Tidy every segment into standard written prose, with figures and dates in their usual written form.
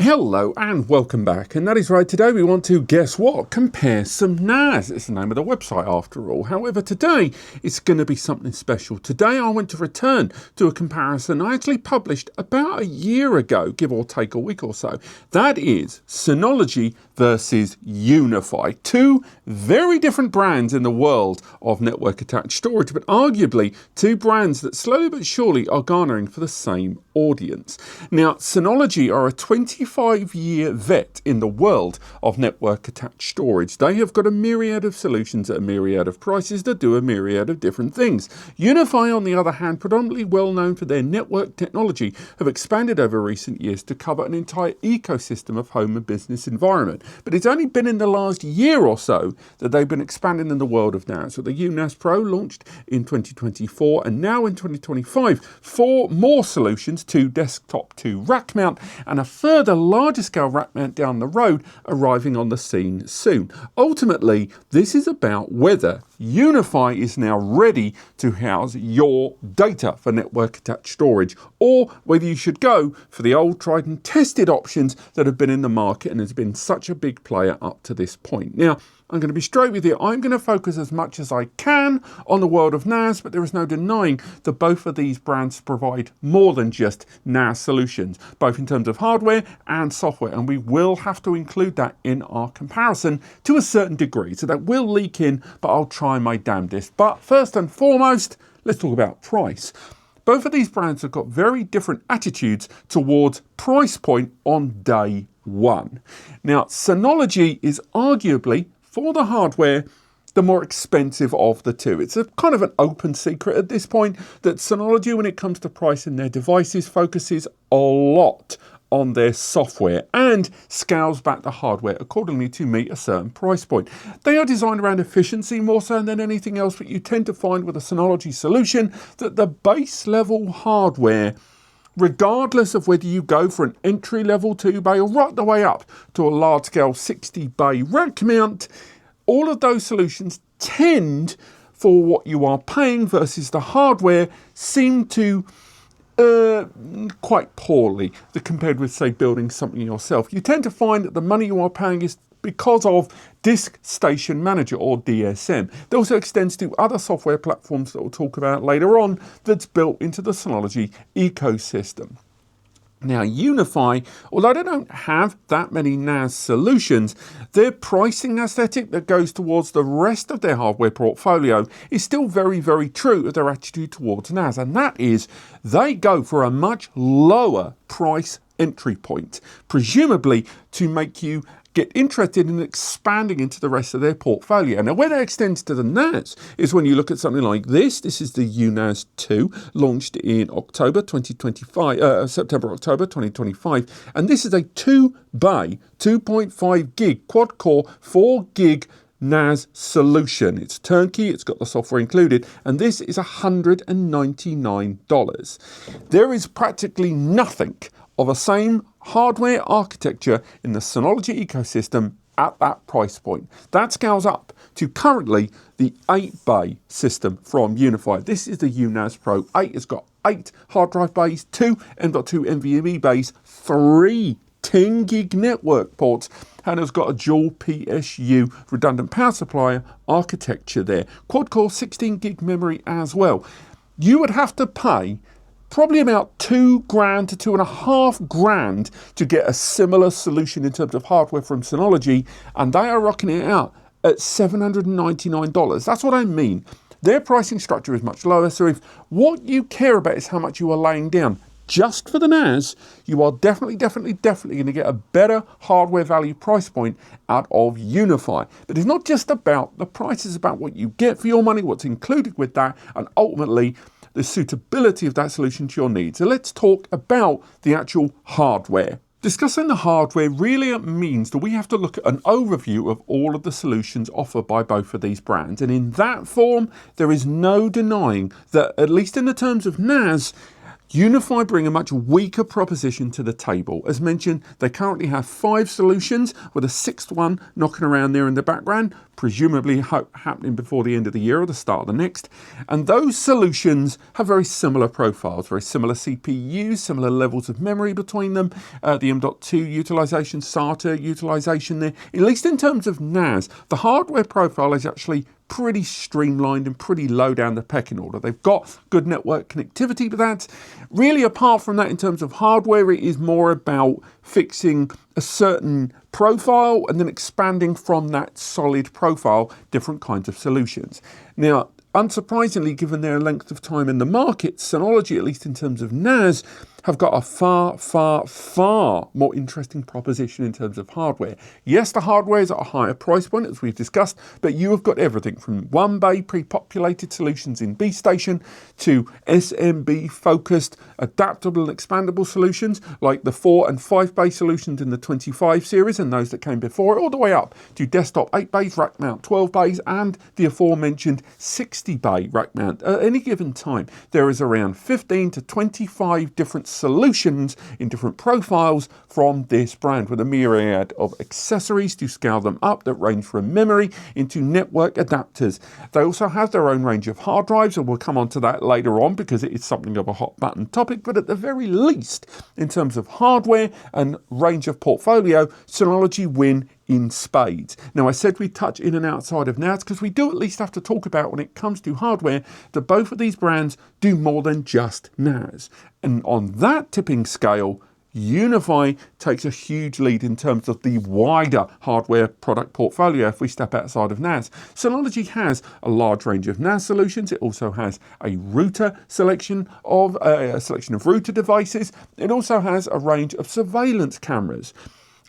Hello and welcome back, and that is right, today we want to, guess what, compare some NAS. It's the name of the website after all. However, today it's going to be something special. Today I want to return to a comparison I actually published about a year ago, give or take a week or so. That is Synology versus UniFi. Two very different brands in the world of network attached storage, but arguably two brands that slowly but surely are garnering for the same audience. Now, Synology are a 25-year vet in the world of network attached storage. They have got a myriad of solutions at a myriad of prices that do a myriad of different things. UniFi, on the other hand, predominantly well known for their network technology, have expanded over recent years to cover an entire ecosystem of home and business environment. But it's only been in the last year or so that they've been expanding in the world of NAS. So the U-NAS Pro launched in 2024, and now in 2025, 4 more solutions, 2 desktop, 2 rack mount, and a further larger scale rack mount down the road arriving on the scene soon. Ultimately, this is about whether UniFi is now ready to house your data for network attached storage, or whether you should go for the old tried and tested options that have been in the market and has been such a big player up to this point. Now, I'm going to be straight with you. I'm going to focus as much as I can on the world of NAS, but there is no denying that both of these brands provide more than just NAS solutions, both in terms of hardware and software, and we will have to include that in our comparison to a certain degree. So that will leak in, but I'll try my damnedest. But first and foremost, let's talk about price. Both of these brands have got very different attitudes towards price point on day one. Now, Synology is arguably, for the hardware, the more expensive of the two. It's a kind of an open secret at this point that Synology, when it comes to pricing their devices, focuses a lot on their software and scales back the hardware accordingly to meet a certain price point. They are designed around efficiency more so than anything else, but you tend to find with a Synology solution that the base level hardware, regardless of whether you go for an entry level 2 bay or right the way up to a large scale 60 bay rack mount, all of those solutions tend, for what you are paying versus the hardware, seem to quite poorly compared with, say, building something yourself. You tend to find that the money you are paying is because of Disk Station Manager, or DSM. That also extends to other software platforms that we'll talk about later on that's built into the Synology ecosystem. Now, UniFi, although they don't have that many NAS solutions, their pricing aesthetic that goes towards the rest of their hardware portfolio is still very, very true to their attitude towards NAS, and that is they go for a much lower price entry point, presumably to make you get interested in expanding into the rest of their portfolio. Now, where that extends to the NAS is when you look at something like this. This is the U-NAS 2, launched in October 2025, September-October 2025. And this is a 2-bay, 2.5 gig, quad-core, 4 gig NAS solution. It's turnkey, it's got the software included, and this is $199. There is practically nothing of the same hardware architecture in the Synology ecosystem at that price point. That scales up to currently the 8-bay system from UniFi. This is the U-NAS Pro 8. It's got 8 hard drive bays, 2 M.2 NVMe bays, 3 10 gig network ports, and it's got a dual PSU redundant power supply architecture there. Quad-core 16 gig memory as well. You would have to pay probably about $2,000 to $2,500 to get a similar solution in terms of hardware from Synology, and they are rocking it out at $799. That's what I mean. Their pricing structure is much lower, so if what you care about is how much you are laying down just for the NAS, you are definitely going to get a better hardware value price point out of UniFi. But it's not just about the price, it's about what you get for your money, what's included with that, and ultimately the suitability of that solution to your needs. So let's talk about the actual hardware. Discussing the hardware really means that we have to look at an overview of all of the solutions offered by both of these brands. And in that form, there is no denying that, at least in the terms of NAS, UniFi bring a much weaker proposition to the table. As mentioned, they currently have 5 solutions, with a 6th one knocking around there in the background, presumably happening before the end of the year or the start of the next. And those solutions have very similar profiles, very similar CPUs, similar levels of memory between them, the M.2 utilization, SATA utilization there. At least in terms of NAS, the hardware profile is actually pretty streamlined and pretty low down the pecking order. They've got good network connectivity, but that's really, apart from that, in terms of hardware, it is more about fixing a certain profile and then expanding from that solid profile different kinds of solutions. Now, unsurprisingly, given their length of time in the market, Synology, at least in terms of NAS, have got a far more interesting proposition in terms of hardware. Yes, the hardware is at a higher price point, as we've discussed, but you have got everything from 1-bay pre-populated solutions in B Station to SMB-focused, adaptable and expandable solutions like the 4 and 5-bay solutions in the 25 series and those that came before it, all the way up to desktop 8 bays, rack mount 12 bays, and the aforementioned 60-bay rack mount. At any given time, there is around 15 to 25 different solutions in different profiles from this brand, with a myriad of accessories to scale them up that range from memory into network adapters. They also have their own range of hard drives, and we'll come on to that later on because it is something of a hot button topic. But at the very least, in terms of hardware and range of portfolio, Synology win in spades. Now, I said we touch in and outside of NAS because we do at least have to talk about, when it comes to hardware, that both of these brands do more than just NAS. And on that tipping scale, UniFi takes a huge lead in terms of the wider hardware product portfolio if we step outside of NAS. Synology has a large range of NAS solutions. It also has a router selection of router devices. It also has a range of surveillance cameras.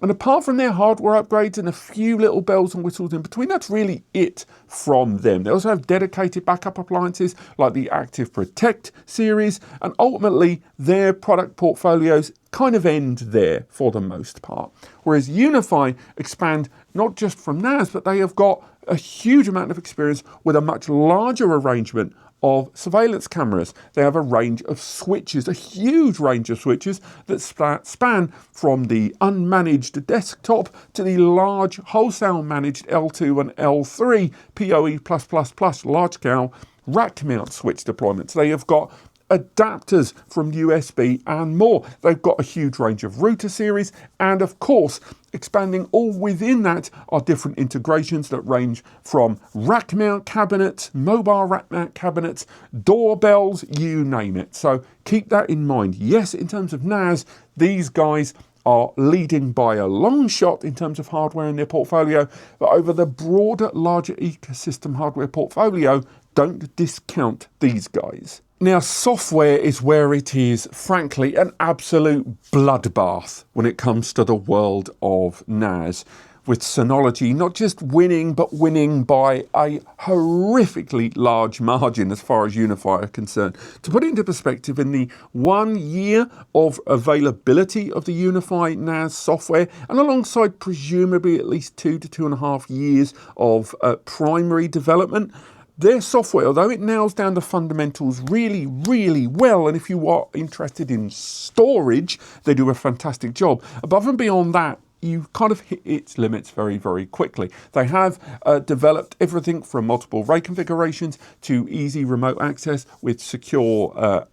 And apart from their hardware upgrades and a few little bells and whistles in between, that's really it from them. They also have dedicated backup appliances like the Active Protect series, and ultimately their product portfolios kind of end there for the most part. Whereas UniFi expand not just from NAS, but they have got a huge amount of experience with a much larger arrangement of surveillance cameras. They have a range of switches, a huge range of switches that span from the unmanaged desktop to the large wholesale managed L2 and L3 PoE+++ large scale rack mount switch deployments. They have got adapters from USB and more. They've got a huge range of router series, and of course, expanding all within that are different integrations that range from rack mount cabinets, mobile rack mount cabinets, doorbells, you name it. So keep that in mind. Yes, in terms of NAS, these guys are leading by a long shot in terms of hardware in their portfolio, but over the broader, larger ecosystem hardware portfolio, don't discount these guys. Now, software is where it is, frankly, an absolute bloodbath when it comes to the world of NAS, with Synology not just winning, but winning by a horrifically large margin as far as UniFi are concerned. To put it into perspective, in the 1 year of availability of the UniFi NAS software, and alongside presumably at least 2 to 2.5 years of primary development, their software, although it nails down the fundamentals really, really well, and if you are interested in storage, they do a fantastic job. Above and beyond that, you kind of hit its limits very, very quickly. They have developed everything from multiple RAID configurations to easy remote access with secure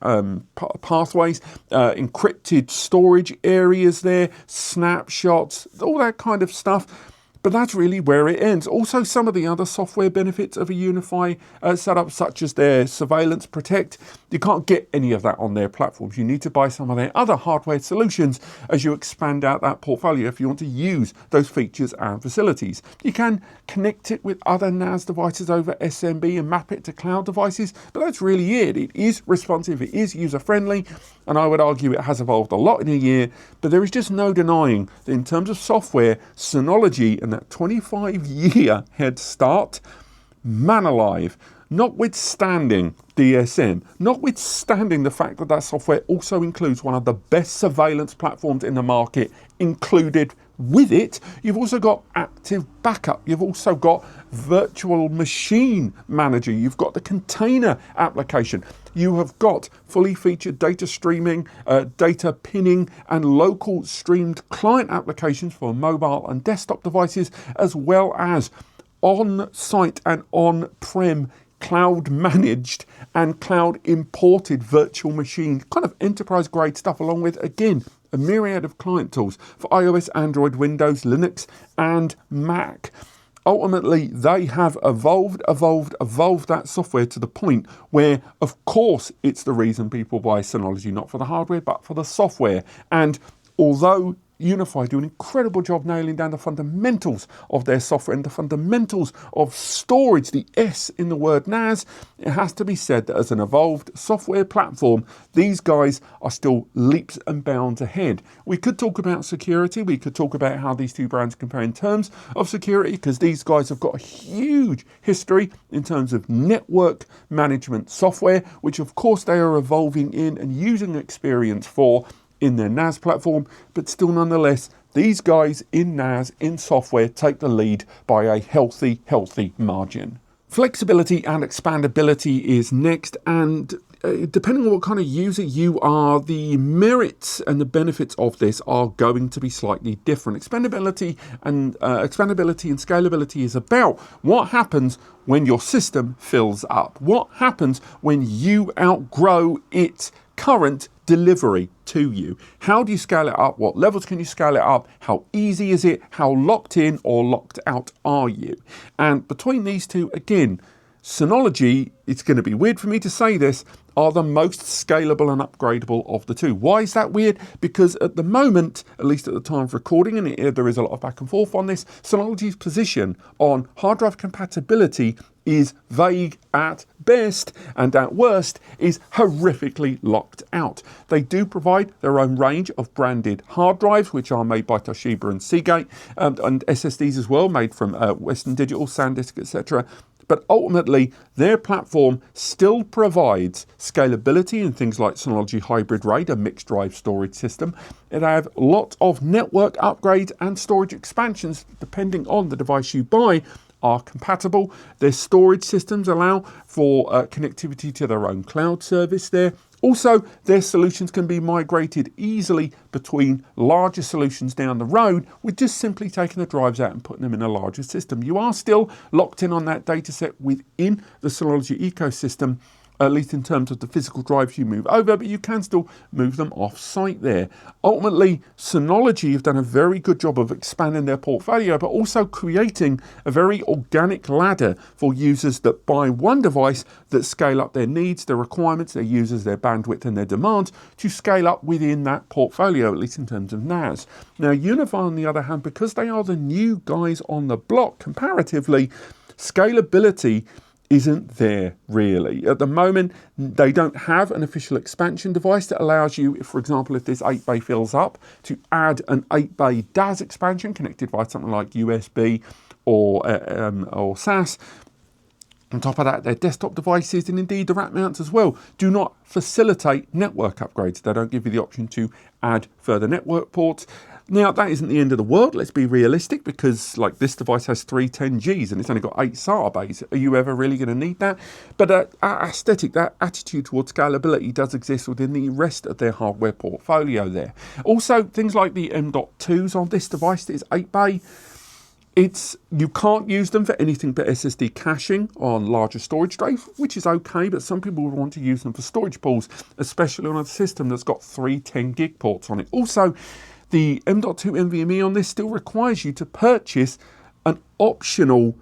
pathways, encrypted storage areas there, snapshots, all that kind of stuff. But that's really where it ends. Also, some of the other software benefits of a UniFi setup, such as their Surveillance Protect, you can't get any of that on their platforms. You need to buy some of their other hardware solutions as you expand out that portfolio if you want to use those features and facilities. You can connect it with other NAS devices over SMB and map it to cloud devices, but that's really it. It is responsive, it is user-friendly, and I would argue it has evolved a lot in a year, but there is just no denying that in terms of software, Synology and that 25-year head start, man alive, notwithstanding DSM, notwithstanding the fact that that software also includes one of the best surveillance platforms in the market included with it. You've also got active backup. You've also got virtual machine manager. You've got the container application. You have got fully featured data streaming, data pinning, and local streamed client applications for mobile and desktop devices, as well as on-site and on-prem cloud managed and cloud imported virtual machine, kind of enterprise grade stuff, along with, again, a myriad of client tools for iOS, Android, Windows, Linux, and Mac. Ultimately, they have evolved that software to the point where, of course, it's the reason people buy Synology, not for the hardware, but for the software. And although UniFi do an incredible job nailing down the fundamentals of their software and the fundamentals of storage, the S in the word NAS, it has to be said that as an evolved software platform, these guys are still leaps and bounds ahead. We could talk about security. We could talk about how these two brands compare in terms of security, because these guys have got a huge history in terms of network management software, which of course they are evolving in and using experience for in their NAS platform, but still nonetheless, these guys in NAS, in software, take the lead by a healthy margin. Flexibility and expandability is next, and depending on what kind of user you are, the merits and the benefits of this are going to be slightly different. Expandability and scalability is about what happens when your system fills up. What happens when you outgrow its current delivery to you? How do you scale it up? What levels can you scale it up? How easy is it? How locked in or locked out are you? And between these two, again, Synology, it's going to be weird for me to say this, are the most scalable and upgradable of the two. Why is that weird? Because at the moment, at least at the time of recording, and there is a lot of back and forth on this, Synology's position on hard drive compatibility is vague at best, and at worst is horrifically locked out. They do provide their own range of branded hard drives, which are made by Toshiba and Seagate, and SSDs as well, made from Western Digital, SanDisk, etc. But ultimately, their platform still provides scalability in things like Synology Hybrid RAID, a mixed drive storage system. It have lots of network upgrades and storage expansions, depending on the device you buy, are compatible. Their storage systems allow for connectivity to their own cloud service there. Also, their solutions can be migrated easily between larger solutions down the road with just simply taking the drives out and putting them in a larger system. You are still locked in on that data set within the Synology ecosystem, at least in terms of the physical drives you move over, but you can still move them off-site there. Ultimately, Synology have done a very good job of expanding their portfolio, but also creating a very organic ladder for users that buy one device that scale up their needs, their requirements, their users, their bandwidth, and their demands to scale up within that portfolio, at least in terms of NAS. Now, UniFi, on the other hand, because they are the new guys on the block comparatively, scalability isn't there really. At the moment, they don't have an official expansion device that allows you, for example, if this 8-bay fills up, to add an 8-bay DAS expansion connected by something like USB or SAS. On top of that, their desktop devices and indeed the rack mounts as well do not facilitate network upgrades. They don't give you the option to add further network ports. Now, that isn't the end of the world, let's be realistic, because like this device has 310Gs and it's only got 8 SATA bays. Are you ever really going to need that? But that aesthetic, that attitude towards scalability does exist within the rest of their hardware portfolio there. Also, things like the M.2s on this device that is 8-bay, you can't use them for anything but SSD caching on larger storage drives, which is okay, but some people would want to use them for storage pools, especially on a system that's got 3 10-gig ports on it. Also, the M.2 NVMe on this still requires you to purchase an optional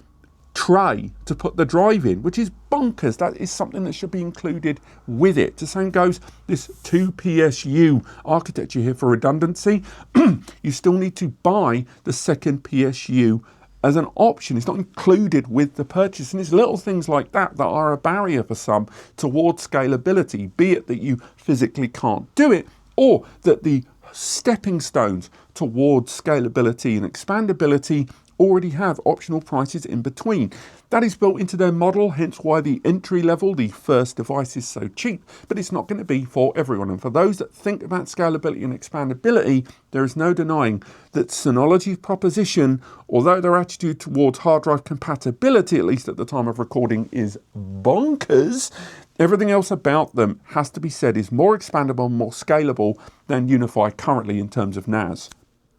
tray to put the drive in, which is bonkers. That is something that should be included with it. The same goes this 2 PSU architecture here for redundancy. You still need to buy the second PSU as an option. It's not included with the purchase, and it's little things like that that are a barrier for some towards scalability, be it that you physically can't do it, or that the stepping stones towards scalability and expandability already have optional prices in between. That is built into their model, hence why the entry level, the first device, is so cheap, but it's not going to be for everyone. And for those that think about scalability and expandability, there is no denying that Synology's proposition, although their attitude towards hard drive compatibility, at least at the time of recording, is bonkers, everything else about them has to be said is more expandable, more scalable than UniFi currently in terms of NAS.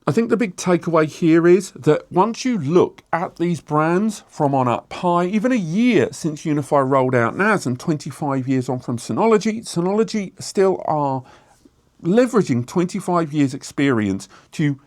I think the big takeaway here is that once you look at these brands from on up high, even a year since UniFi rolled out NAS and 25 years on from Synology, Synology still are leveraging 25 years experience to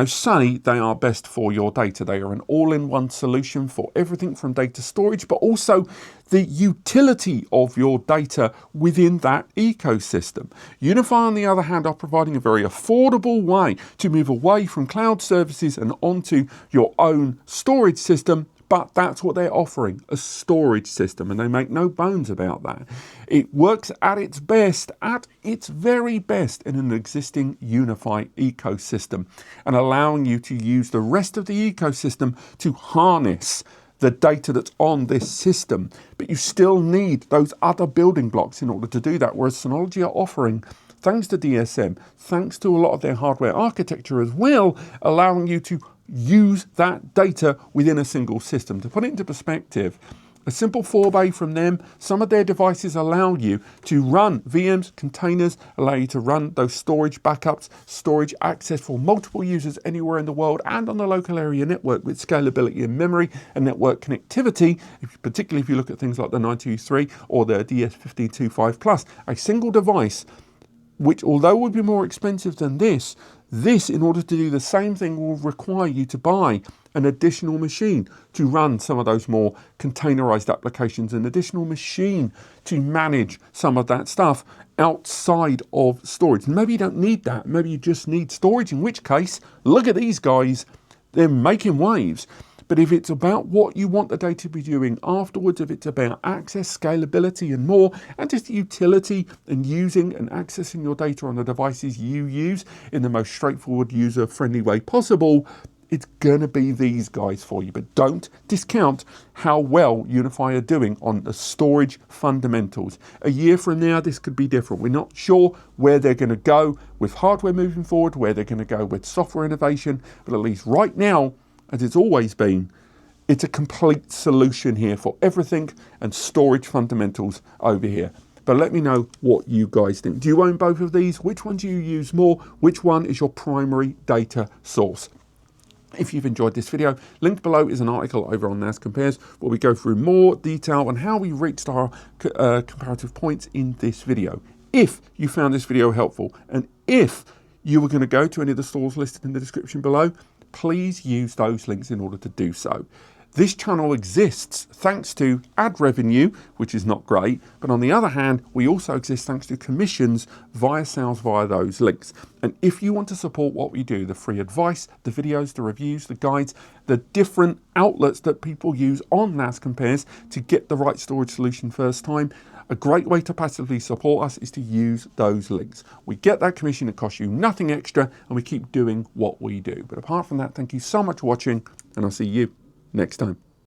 say they are best for your data. They are an all-in-one solution for everything from data storage, but also the utility of your data within that ecosystem. UniFi, on the other hand, are providing a very affordable way to move away from cloud services and onto your own storage system. But that's what they're offering, a storage system, and they make no bones about that. It works at its best, at its very best, in an existing UniFi ecosystem, and allowing you to use the rest of the ecosystem to harness the data that's on this system. But you still need those other building blocks in order to do that, whereas Synology are offering, thanks to DSM, thanks to a lot of their hardware architecture as well, allowing you to use that data within a single system. To put it into perspective, a simple 4-bay from them, some of their devices allow you to run VMs, containers, allow you to run those storage backups, storage access for multiple users anywhere in the world and on the local area network with scalability in memory and network connectivity, particularly if you look at things like the 923 or the DS1525 Plus. A single device, which although would be more expensive than this, in order to do the same thing, will require you to buy an additional machine to run some of those more containerized applications, an additional machine to manage some of that stuff outside of storage. And maybe you don't need that. Maybe you just need storage, in which case, look at these guys. They're making waves. But if it's about what you want the data to be doing afterwards, if it's about access, scalability and more, and just utility and using and accessing your data on the devices you use in the most straightforward, user-friendly way possible, it's going to be these guys for you. But don't discount how well UniFi are doing on the storage fundamentals. A year from now, this could be different. We're not sure where they're going to go with hardware moving forward, where they're going to go with software innovation, but at least right now, as it's always been, it's a complete solution here for everything and storage fundamentals over here. But let me know what you guys think. Do you own both of these? Which one do you use more? Which one is your primary data source? If you've enjoyed this video, linked below is an article over on NAS Compares where we go through more detail on how we reached our comparative points in this video. If you found this video helpful and if you were going to go to any of the stores listed in the description below, please use those links in order to do so. This channel exists thanks to ad revenue, which is not great, but on the other hand, we also exist thanks to commissions via sales via those links. And if you want to support what we do, the free advice, the videos, the reviews, the guides, the different outlets that people use on NAS Compares to get the right storage solution first time, a great way to passively support us is to use those links. We get that commission, it costs you nothing extra, and we keep doing what we do. But apart from that, thank you so much for watching, and I'll see you next time.